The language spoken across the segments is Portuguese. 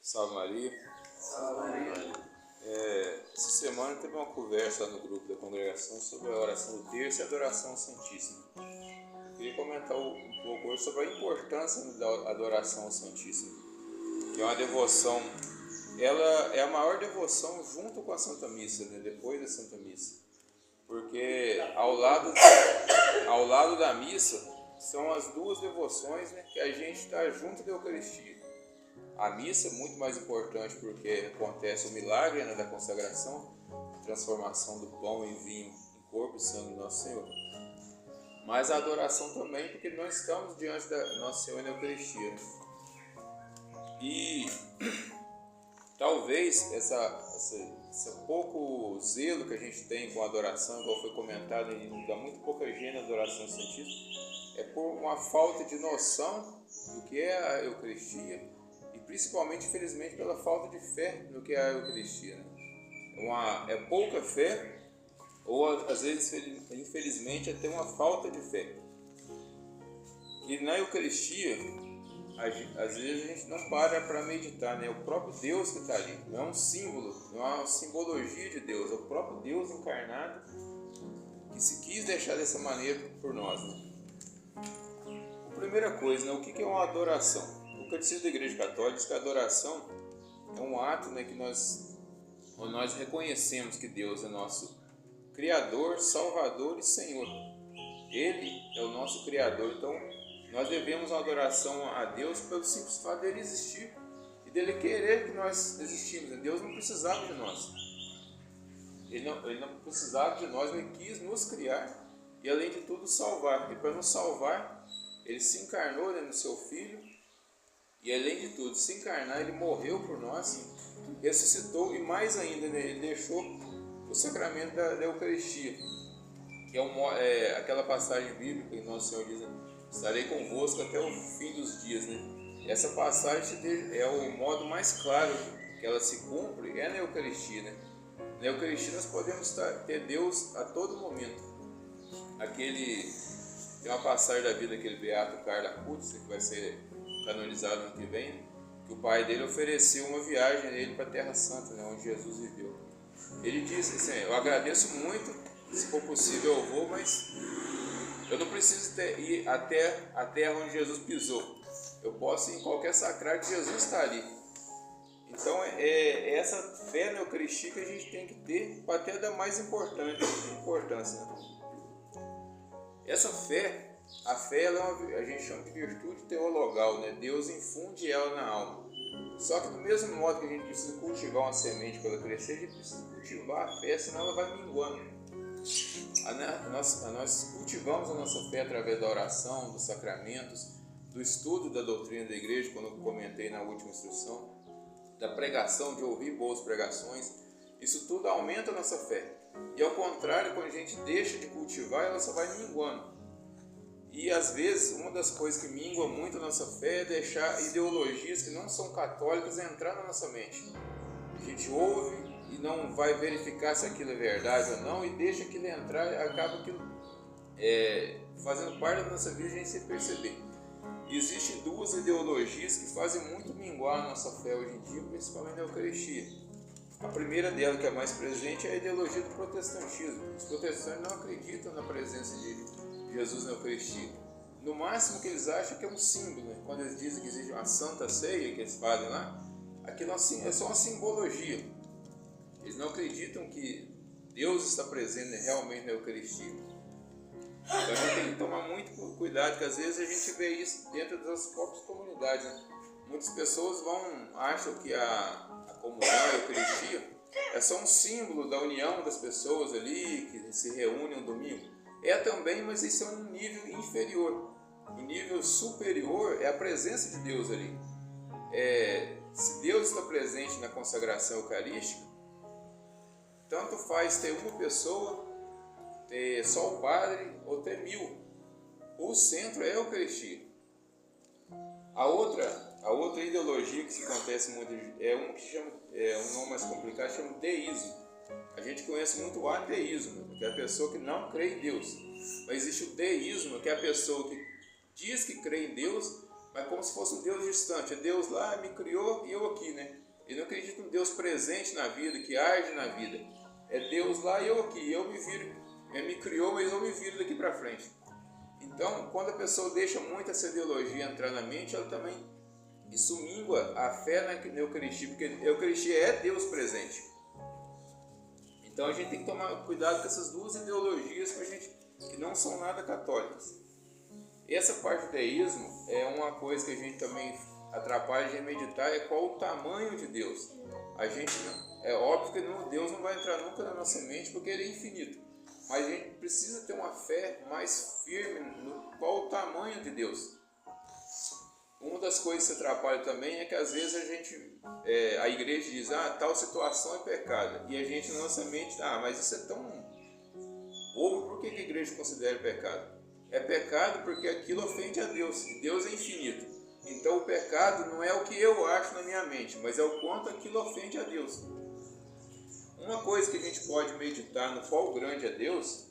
Salve Maria. Salve Maria. Essa semana teve uma conversa no grupo da congregação sobre a oração do terço e a adoração ao Santíssimo. Eu queria comentar um pouco hoje sobre a importância da adoração ao Santíssimo. Que é uma devoção, ela é a maior devoção junto com a Santa Missa, né? Depois da Santa Missa. Porque ao lado da missa são as duas devoções, né, que a gente está junto da Eucaristia. A missa é muito mais importante porque acontece o milagre, né, da consagração, transformação do pão em vinho, em corpo e sangue do Nosso Senhor. Mas a adoração também, porque nós estamos diante da Nosso Senhor na Eucaristia. Né? E talvez esse pouco zelo que a gente tem com a adoração, igual foi comentado, e dá muito pouca gente na adoração santíssima, é por uma falta de noção do que é a Eucaristia, e principalmente, infelizmente, pela falta de fé no que é a Eucaristia. Né? É pouca fé, ou às vezes, infelizmente, até uma falta de fé. E na Eucaristia, às vezes a gente não para meditar, né? É o próprio Deus que está ali, não é um símbolo, não é uma simbologia de Deus, é o próprio Deus encarnado que se quis deixar dessa maneira por nós. Né? A primeira coisa, né? O que é uma adoração? O Catecismo da Igreja Católica diz que a adoração é um ato, né, que nós reconhecemos que Deus é nosso Criador, Salvador e Senhor. Ele é o nosso Criador, então nós devemos uma adoração a Deus pelo simples fato dele existir e dele querer que nós existimos. Deus não precisava de nós. Ele não precisava de nós, ele quis nos criar e, além de tudo, salvar. E para nos salvar, ele se encarnou, né, no seu Filho e, além de tudo, se encarnar, ele morreu por nós, ressuscitou e, mais ainda, né, ele deixou o sacramento da Eucaristia, que é aquela passagem bíblica que Nosso Senhor diz: estarei convosco até o fim dos dias, né? Essa passagem é o modo mais claro que ela se cumpre, é na Eucaristia, né? Na Eucaristia nós podemos ter Deus a todo momento. Tem uma passagem da vida daquele beato Carlo Acutis, que vai ser canonizado no ano que vem, que o pai dele ofereceu uma viagem a ele para a Terra Santa, né, onde Jesus viveu. Ele disse assim: eu agradeço muito, se for possível eu vou, mas eu não preciso ir até a terra onde Jesus pisou. Eu posso ir em qualquer sacrário que Jesus está ali. Então é essa fé na Eucaristia que a gente tem que ter para até dar mais importância. Né? Essa fé, a fé a gente chama de virtude teologal, né? Deus infunde ela na alma. Só que do mesmo modo que a gente precisa cultivar uma semente para ela crescer, a gente precisa cultivar a fé, senão ela vai minguando. Nós cultivamos a nossa fé através da oração, dos sacramentos, do estudo da doutrina da igreja, como eu comentei na última instrução, da pregação, de ouvir boas pregações. Isso tudo aumenta a nossa fé. E ao contrário, quando a gente deixa de cultivar, ela só vai minguando. E às vezes, uma das coisas que mingua muito a nossa fé é deixar ideologias que não são católicas entrar na nossa mente. A gente ouve e não vai verificar se aquilo é verdade ou não, e deixa aquilo entrar, e acaba aquilo fazendo parte da nossa vida, a gente sem perceber. E existem duas ideologias que fazem muito minguar a nossa fé hoje em dia, principalmente na Eucaristia. A primeira dela, que é mais presente, é a ideologia do protestantismo. Os protestantes não acreditam na presença de Jesus na Eucaristia. No máximo que eles acham que é um símbolo, né? Quando eles dizem que existe uma santa ceia que eles fazem lá, aquilo é só uma simbologia. Eles não acreditam que Deus está presente realmente na Eucaristia. Então a gente tem que tomar muito cuidado, porque às vezes a gente vê isso dentro das próprias comunidades. Né? Muitas pessoas acham que a comunhão, a Eucaristia, é só um símbolo da união das pessoas ali, que se reúnem um domingo. É também, mas isso é um nível inferior. O nível superior é a presença de Deus ali. Se Deus está presente na consagração eucarística, tanto faz ter uma pessoa, ter só o padre ou ter 1000. O centro é a Eucaristia. A outra ideologia que se acontece muito é uma que chama, um nome mais complicado, chama deísmo. A gente conhece muito o ateísmo, que é a pessoa que não crê em Deus. Mas existe o deísmo, que é a pessoa que diz que crê em Deus, mas como se fosse um Deus distante. É Deus lá, me criou e eu aqui, né? Eu não acredito em Deus presente na vida, que age na vida. É Deus lá e eu aqui. Eu me viro, Ele me criou, mas eu me viro daqui para frente. Então, quando a pessoa deixa muito essa ideologia entrar na mente, ela também, isso mingua a fé na Eucaristia, porque a Eucaristia é Deus presente. Então a gente tem que tomar cuidado com essas duas ideologias que não são nada católicas. Essa parte do deísmo é uma coisa que a gente também atrapalha de meditar, é qual o tamanho de Deus. A gente, é óbvio que Deus não vai entrar nunca na nossa mente porque Ele é infinito. Mas a gente precisa ter uma fé mais firme no qual o tamanho de Deus. Uma das coisas que atrapalha também é que às vezes a igreja diz, tal situação é pecado. E a gente na nossa mente, mas isso é tão bobo, por que a igreja considera pecado? É pecado porque aquilo ofende a Deus, e Deus é infinito. Então o pecado não é o que eu acho na minha mente, mas é o quanto aquilo ofende a Deus. Uma coisa que a gente pode meditar no qual grande é Deus,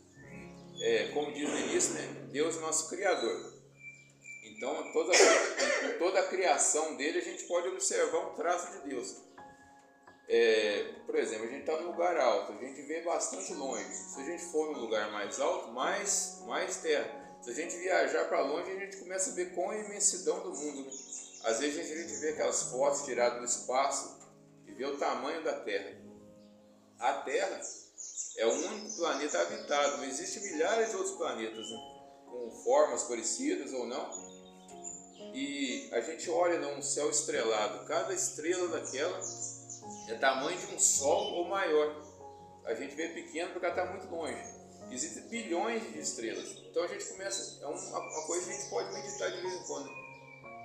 como diz no início, né? Deus é nosso Criador. Então toda a criação dele a gente pode observar um traço de Deus. Por exemplo, a gente está num lugar alto, a gente vê bastante longe. Se a gente for num lugar mais alto, mais terra. Se a gente viajar para longe, a gente começa a ver com a imensidão do mundo, né? Às vezes a gente vê aquelas fotos tiradas do espaço e vê o tamanho da Terra. A Terra é o único planeta habitado, mas existem milhares de outros planetas, né? Com formas parecidas ou não. E a gente olha num céu estrelado, cada estrela daquela é tamanho de um sol ou maior. A gente vê pequeno porque ela está muito longe. Existem bilhões de estrelas. Então a gente começa, é uma coisa que a gente pode meditar de vez em quando.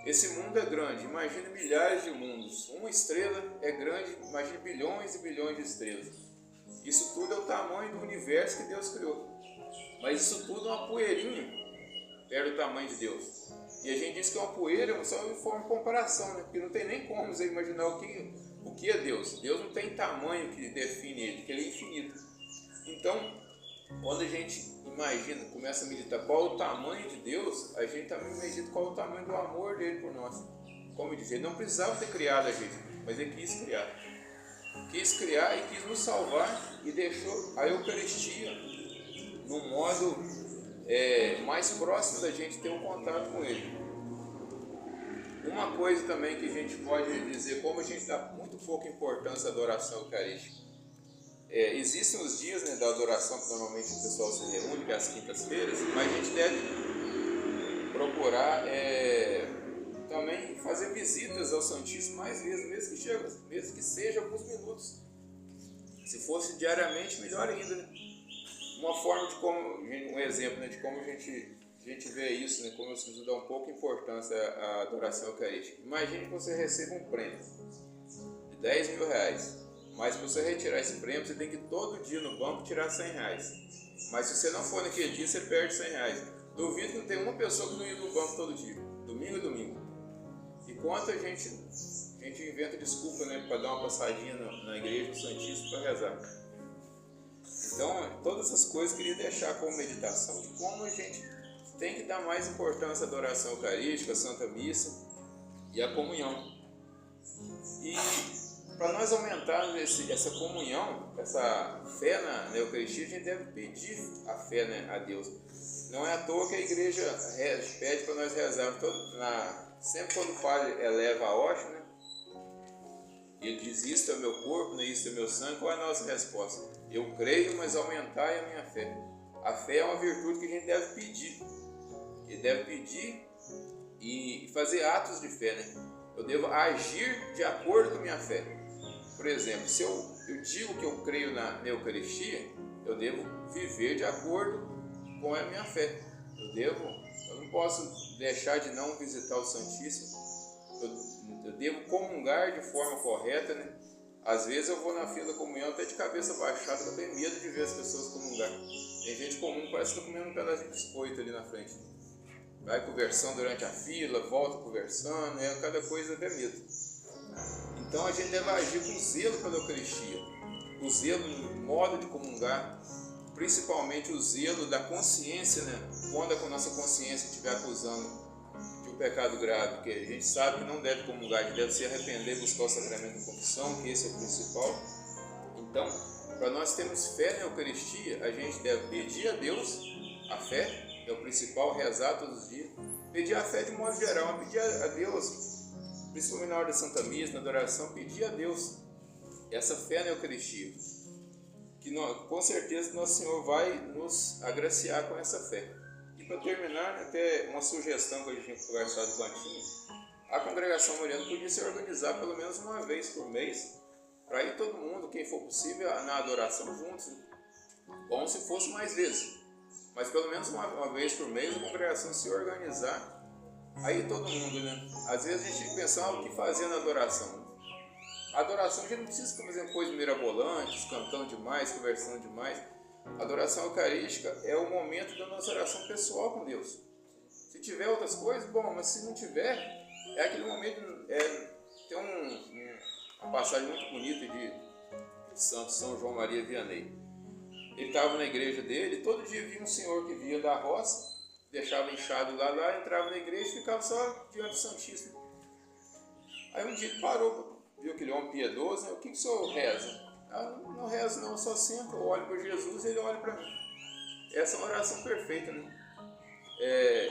Esse mundo é grande, imagine milhares de mundos. Uma estrela é grande, imagine bilhões e bilhões de estrelas. Isso tudo é o tamanho do universo que Deus criou. Mas isso tudo é uma poeirinha perto do tamanho de Deus. E a gente diz que é uma poeira só em forma de comparação, né? Porque não tem nem como você imaginar o que é Deus. Deus não tem tamanho que define Ele, porque Ele é infinito. Então, quando a gente imagina, começa a meditar qual é o tamanho de Deus, a gente também medita qual é o tamanho do amor dele por nós. Como eu disse, Ele não precisava ter criado a gente, mas Ele quis criar. Quis criar e quis nos salvar e deixou a Eucaristia num modo mais próximo da gente ter um contato com Ele. Uma coisa também que a gente pode dizer, como a gente dá muito pouca importância à adoração eucarística. Existem os dias, né, da adoração que normalmente o pessoal se reúne, que é às quintas-feiras, mas a gente deve procurar também fazer visitas ao Santíssimo mais vezes, mesmo que seja alguns minutos. Se fosse diariamente, melhor ainda, né? Uma forma de como, um exemplo, né, de como a gente vê isso, né, como isso dá um pouco de importância à adoração eucarística. Imagine que você receba um prêmio de 10 mil reais. Mas para você retirar esse prêmio, você tem que ir todo dia no banco tirar 100 reais. Mas se você não for naquele dia, você perde 100 reais. Duvido que não tem uma pessoa que não ia no banco todo dia, domingo a domingo. E quanto a gente inventa desculpa, né, para dar uma passadinha na igreja do Santíssimo para rezar. Então, todas essas coisas eu queria deixar como meditação de como a gente tem que dar mais importância à adoração eucarística, à Santa Missa e à comunhão. E para nós aumentarmos essa comunhão, essa fé na Eucaristia, a gente deve pedir a fé, né, a Deus. Não é à toa que a igreja pede para nós rezarmos. Sempre quando o padre eleva a hóstia, né, ele diz: isto é o meu corpo, né, isto é o meu sangue. Qual é a nossa resposta? Eu creio, mas aumentai a minha fé. A fé é uma virtude que a gente deve pedir. Ele deve pedir e fazer atos de fé, né? Eu devo agir de acordo com a minha fé. Por exemplo, se eu digo que eu creio na Eucaristia, eu devo viver de acordo com a minha fé. Eu não posso deixar de não visitar o Santíssimo. Eu devo comungar de forma correta, né? Às vezes eu vou na fila da comunhão até de cabeça baixada, porque eu tenho medo de ver as pessoas comungar. Tem gente comum que parece que está comendo um pedacinho de biscoito ali na frente. Vai conversando durante a fila, volta conversando, cada coisa dá medo. Então a gente deve agir com zelo pela Eucaristia, o zelo no modo de comungar, principalmente o zelo da consciência, né? Quando a nossa consciência estiver acusando pecado grave, que a gente sabe que não deve comungar, a gente deve se arrepender, buscar o sacramento de confissão, que esse é o principal. Então, para nós termos fé na Eucaristia, a gente deve pedir a Deus a fé, é o principal, rezar todos os dias, pedir a fé de modo geral, pedir a Deus, principalmente na hora da Santa Missa, na adoração, pedir a Deus essa fé na Eucaristia, que nós, com certeza Nosso Senhor vai nos agraciar com essa fé. E para terminar, até uma sugestão que a gente tinha conversado com a Tinha, a congregação mariana podia se organizar pelo menos uma vez por mês, para ir todo mundo, quem for possível, na adoração juntos. Bom se fosse mais vezes, mas pelo menos uma vez por mês a congregação se organizar, aí todo mundo, né? Às vezes a gente tem que pensar o que fazer na adoração. A adoração a gente não precisa ficar fazendo coisas mirabolantes, cantando demais, conversando demais. A adoração eucarística é o momento da nossa oração pessoal com Deus. Se tiver outras coisas, bom, mas se não tiver, é aquele momento. Tem uma passagem muito bonita de Santo São João Maria Vianney. Ele estava na igreja dele, e todo dia via um senhor que via da roça, deixava inchado lá, entrava na igreja e ficava só diante do Santíssimo. Aí um dia ele parou, viu aquele homem piedoso, né? O que o senhor reza? Não rezo não, só sento, eu olho para Jesus e ele olha para mim. Essa é uma oração perfeita, né?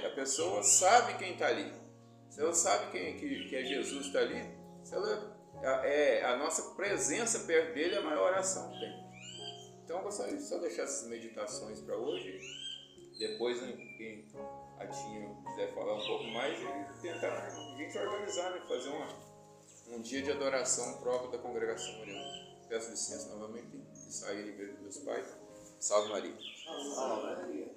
A pessoa sabe quem está ali. Se ela sabe que é Jesus que está ali, se ela, a nossa presença perto dele é a maior oração que tem. Então eu gostaria de só deixar essas meditações para hoje. Depois, quem a Tinha quiser falar um pouco mais, e tentar a gente organizar, né? Fazer um dia de adoração próprio da congregação mariana. Peço licença novamente de sair da igreja dos meus pais. Salve Maria. Salve Maria.